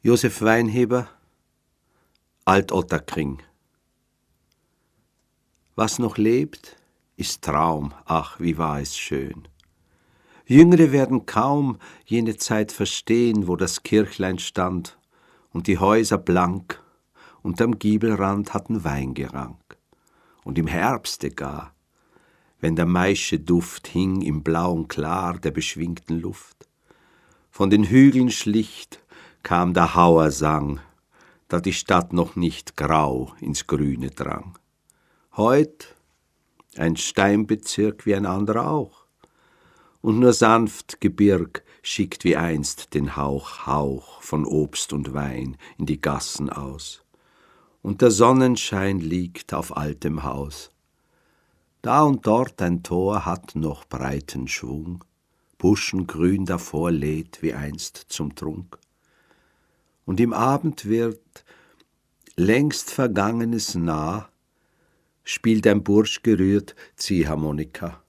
Josef Weinheber, Alt-Ottakring. Was noch lebt, ist Traum, ach, wie war es schön. Jüngere werden kaum jene Zeit verstehen, wo das Kirchlein stand und die Häuser blank unterm Giebelrand hatten Weingerank. Und im Herbste gar, wenn der Maischeduft hing im blauen Klar der beschwingten Luft, von den Hügeln schlicht kam der Hauersang, da die Stadt noch nicht grau ins Grüne drang. Heut ein Steinbezirk wie ein anderer auch, und nur sanft Gebirg schickt wie einst den Hauch von Obst und Wein in die Gassen aus, und der Sonnenschein liegt auf altem Haus. Da und dort ein Tor hat noch breiten Schwung, Buschengrün davor lädt wie einst zum Trunk. Und im Abend wird längst Vergangenes nah, spielt ein Bursch gerührt Ziehharmonika.